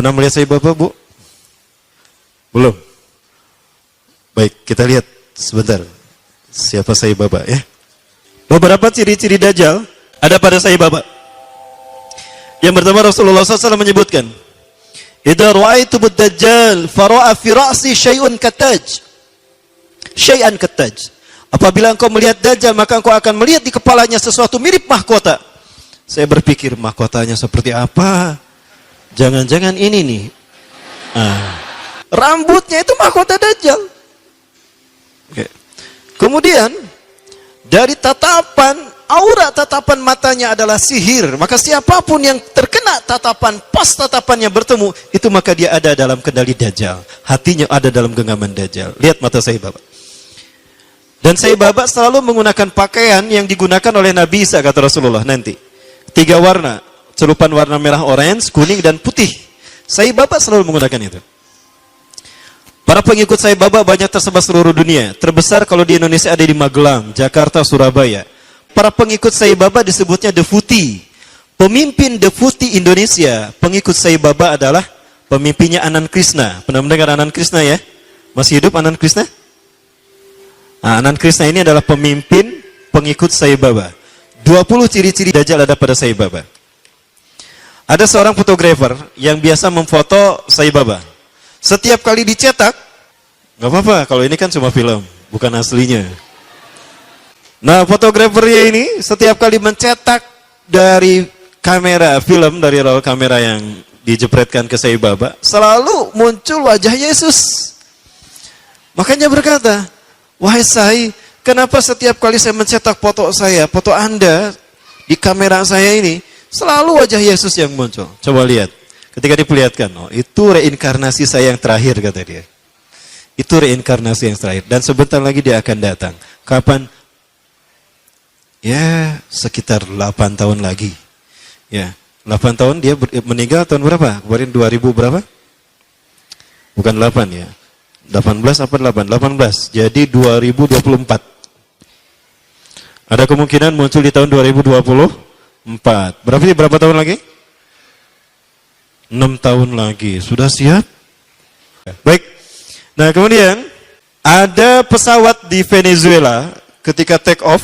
Pernah melihat Sai Baba, Bu? Belum? Baik, kita lihat sebentar. Siapa Sai Baba ya? Beberapa ciri-ciri Dajjal ada pada Sai Baba. Yang pertama Rasulullah SAW menyebutkan, idza ra'aitumud dajjal fara'a fi ra'si syai'un kataj. Syai'an kataj. Apabila engkau melihat Dajjal, maka engkau akan melihat di kepalanya sesuatu mirip mahkota. Saya berpikir mahkotanya seperti apa? Jangan-jangan ini nih. Rambutnya itu mahkota Dajjal. Oke. Kemudian dari tatapan, aura tatapan matanya adalah sihir. Maka siapapun yang terkena tatapan, pas tatapannya bertemu, itu maka dia ada dalam kendali Dajjal. Hatinya ada dalam genggaman Dajjal. Lihat mata Sai Baba. Dan Sai Baba selalu menggunakan pakaian yang digunakan oleh Nabi Isa, kata Rasulullah nanti. 3 warna, celupan warna merah, orange, kuning, dan putih. Sai Baba selalu menggunakan itu. Para pengikut Sai Baba banyak tersebar seluruh dunia. Terbesar kalau di Indonesia ada di Magelang, Jakarta, Surabaya. Para pengikut Sai Baba disebutnya Deputi. Pemimpin Deputi Indonesia, pengikut Sai Baba adalah pemimpinnya Anand Krishna. Pernah mendengar Anand Krishna ya? Masih hidup Anand Krishna? Anand Krishna ini adalah pemimpin pengikut Sai Baba. 20 ciri-ciri Dajjal ada pada Sai Baba. Ada seorang fotografer yang biasa memfoto Sai Baba. Setiap kali dicetak, nggak apa-apa, kalau ini kan cuma film, bukan aslinya. Nah, fotografernya ini setiap kali mencetak dari kamera film, dari roll kamera yang dijepretkan ke Sai Baba, selalu muncul wajah Yesus. Makanya berkata, wahai Sai, kenapa setiap kali saya mencetak foto saya, foto Anda di kamera saya ini, selalu wajah Yesus yang muncul? Coba lihat. Ketika diperlihatkan, oh, itu reinkarnasi saya yang terakhir, kata dia. Itu reinkarnasi yang terakhir. Dan sebentar lagi dia akan datang. Kapan? Ya, sekitar 8 tahun lagi. Ya, 8 tahun dia meninggal tahun berapa? Kemarin 2000 berapa? Bukan 8 ya. 18 apa 8? 18. Jadi 2024. Ada kemungkinan muncul di tahun 2024. Berapa tahun lagi? 6 tahun lagi. Sudah siap? Baik. Nah, kemudian ada pesawat di Venezuela ketika take off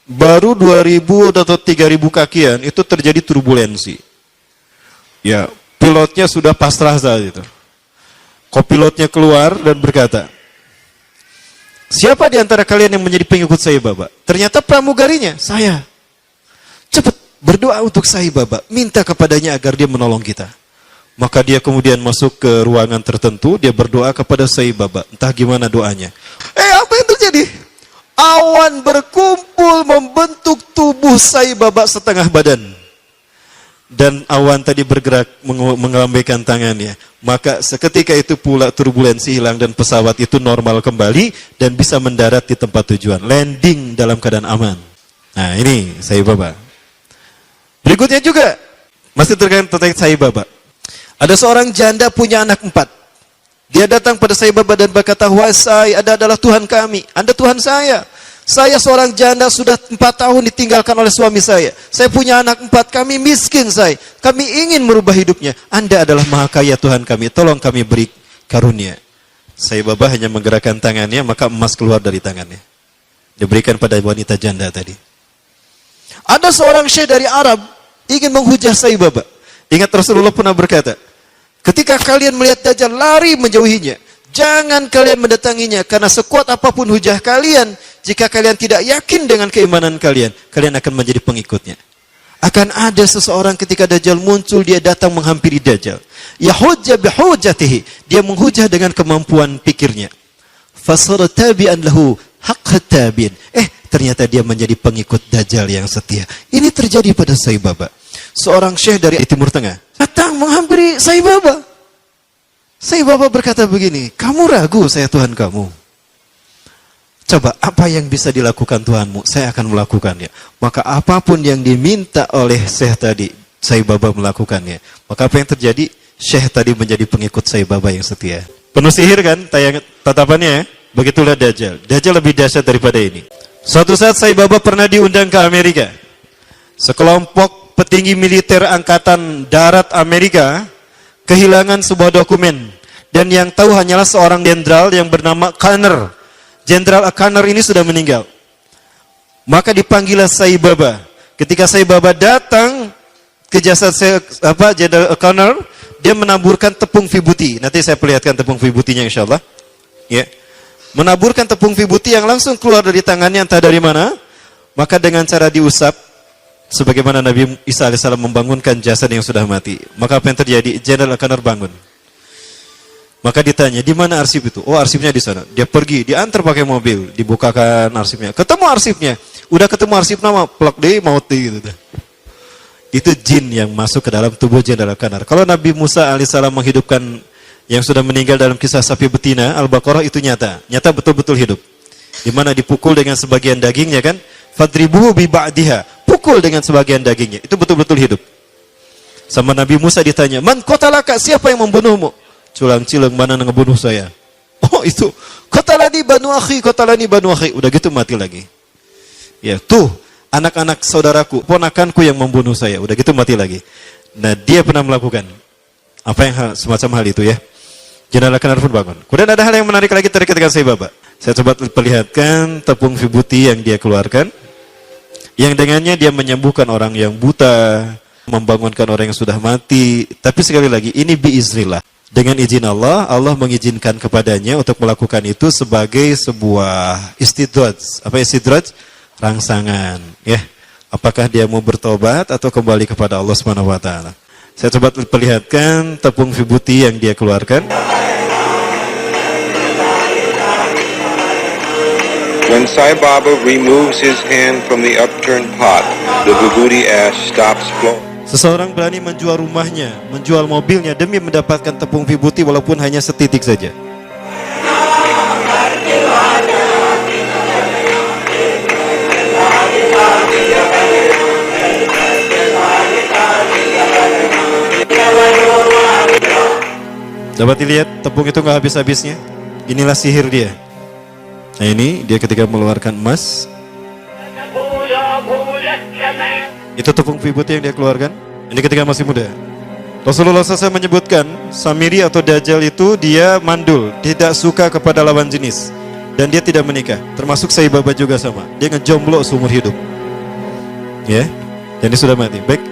baru 2000 atau 3000 kakian itu terjadi turbulensi. Ya, pilotnya sudah pasrah saat itu. Kopilotnya keluar dan berkata, siapa di antara kalian yang menjadi pengikut Sai Baba? Ternyata pramugarinya, saya. Cepat berdoa untuk Sai Baba, minta kepadanya agar dia menolong kita. Maka dia kemudian masuk ke ruangan tertentu, dia berdoa kepada Sai Baba. Entah gimana doanya. Apa yang terjadi? Awan berkumpul membentuk tubuh Sai Baba setengah badan. Dan awan tadi bergerak mengelambaikan tangannya. Maka seketika itu pula turbulensi hilang dan pesawat itu normal kembali dan bisa mendarat di tempat tujuan. Landing dalam keadaan aman. Nah, ini Sai Baba. Berikutnya juga masih terkait Sai Baba. Ada seorang janda punya anak 4. Dia datang pada Sai Baba dan berkata, wahai Sai, Anda adalah Tuhan kami. Anda Tuhan saya. Saya seorang janda sudah 4 tahun ditinggalkan oleh suami saya. Saya punya anak 4, kami miskin Sai. Kami ingin merubah hidupnya. Anda adalah maha kaya Tuhan kami. Tolong kami beri karunia. Sai Baba hanya menggerakkan tangannya, maka emas keluar dari tangannya. Diberikan pada wanita janda tadi. Ada seorang syekh dari Arab ingin menghujah Sai Baba. Ingat Rasulullah pernah berkata, ketika kalian melihat Dajjal, lari menjauhinya. Jangan kalian mendatanginya, karena sekuat apapun hujah kalian, jika kalian tidak yakin dengan keimanan kalian, kalian akan menjadi pengikutnya. Akan ada seseorang ketika Dajjal muncul, dia datang menghampiri Dajjal. Yahujja bihujatihi, dia menghujah dengan kemampuan pikirnya. Fasara tabi'an lahu haqqa tabi'in. Ternyata dia menjadi pengikut Dajjal yang setia. Ini terjadi pada Sai Baba. Seorang syekh dari Timur Tengah datang menghampiri Sai Baba. Sai Baba berkata begini, kamu ragu saya Tuhan kamu? Coba apa yang bisa dilakukan Tuhanmu? Saya akan melakukannya. Maka apapun yang diminta oleh syekh tadi, Sai Baba melakukannya. Maka apa yang terjadi? Syekh tadi menjadi pengikut Sai Baba yang setia. Penuh sihir kan tatapannya ya? Begitulah Dajjal. Dajjal lebih dahsyat daripada ini. Suatu saat Sai Baba pernah diundang ke Amerika. Sekelompok petinggi militer angkatan darat Amerika kehilangan sebuah dokumen. Dan yang tahu hanyalah seorang jenderal yang bernama Kanner. Jenderal Kanner ini sudah meninggal. Maka dipanggillah Sai Baba. Ketika Sai Baba datang ke jasad Jenderal Kanner, dia menaburkan tepung vibuti. Nanti saya perlihatkan tepung vibutinya insyaallah. Ya. Menaburkan tepung vibuti yang langsung keluar dari tangannya entah dari mana. Maka dengan cara diusap, sebagaimana Nabi Isa AS membangunkan jasad yang sudah mati. Maka apa yang terjadi? Jenderal Kanner bangun. Maka ditanya, di mana arsip itu? Oh, arsipnya di sana. Dia pergi, diantar pakai mobil, dibukakan arsipnya. Ketemu arsipnya. Udah ketemu arsip nama, plak deh, mauti gitu. Itu jin yang masuk ke dalam tubuh Jenderal Kanner. Kalau Nabi Musa alaihissalam menghidupkan yang sudah meninggal dalam kisah sapi betina, Al-Baqarah itu nyata. Nyata betul-betul hidup. Di mana dipukul dengan sebagian dagingnya kan? Fadribuhu bi ba'diha. Pukul dengan sebagian dagingnya. Itu betul-betul hidup. Sama Nabi Musa ditanya, "Man qatalaka? Siapa yang membunuhmu?" Culang-cilang, mana yang ngebunuh saya? Oh, itu. Qatalani banu akhi, qatalani banu akhi. Udah gitu mati lagi. Ya, tuh anak-anak saudaraku, ponakanku yang membunuh saya. Udah gitu mati lagi. Nah, dia pernah melakukan apa yang semacam hal itu ya. Jenderal Kanner pun bangun. Kemudian ada hal yang menarik lagi terkait dengan Sai Baba. Saya coba perlihatkan tepung vibuti yang dia keluarkan. Yang dengannya dia menyembuhkan orang yang buta, membangunkan orang yang sudah mati. Tapi sekali lagi, ini biiznillah. Dengan izin Allah, Allah mengizinkan kepadanya untuk melakukan itu sebagai sebuah istidraj. Apa istidraj? Rangsangan. Ya. Apakah dia mau bertobat atau kembali kepada Allah Subhanahu wa taala? Saya coba perlihatkan tepung vibuti yang dia keluarkan. When Sai Baba removes his hand from the upturned pot, the vibhuti ash stops flowing. Seseorang berani menjual rumahnya, menjual mobilnya demi mendapatkan tepung vibuti walaupun hanya setitik saja. Dapat dilihat tepung itu nggak habis-habisnya. Inilah sihir dia. Nah ini dia ketika mengeluarkan emas. Itu tepung vibuti yang dia keluarkan. Ini ketika masih muda. Rasulullah SAW menyebutkan Samiri atau Dajjal itu dia mandul, tidak suka kepada lawan jenis, dan dia tidak menikah. Termasuk Sai Baba juga sama. Dia ngejomblo seumur hidup. Ya, dan dia sudah mati. Baik.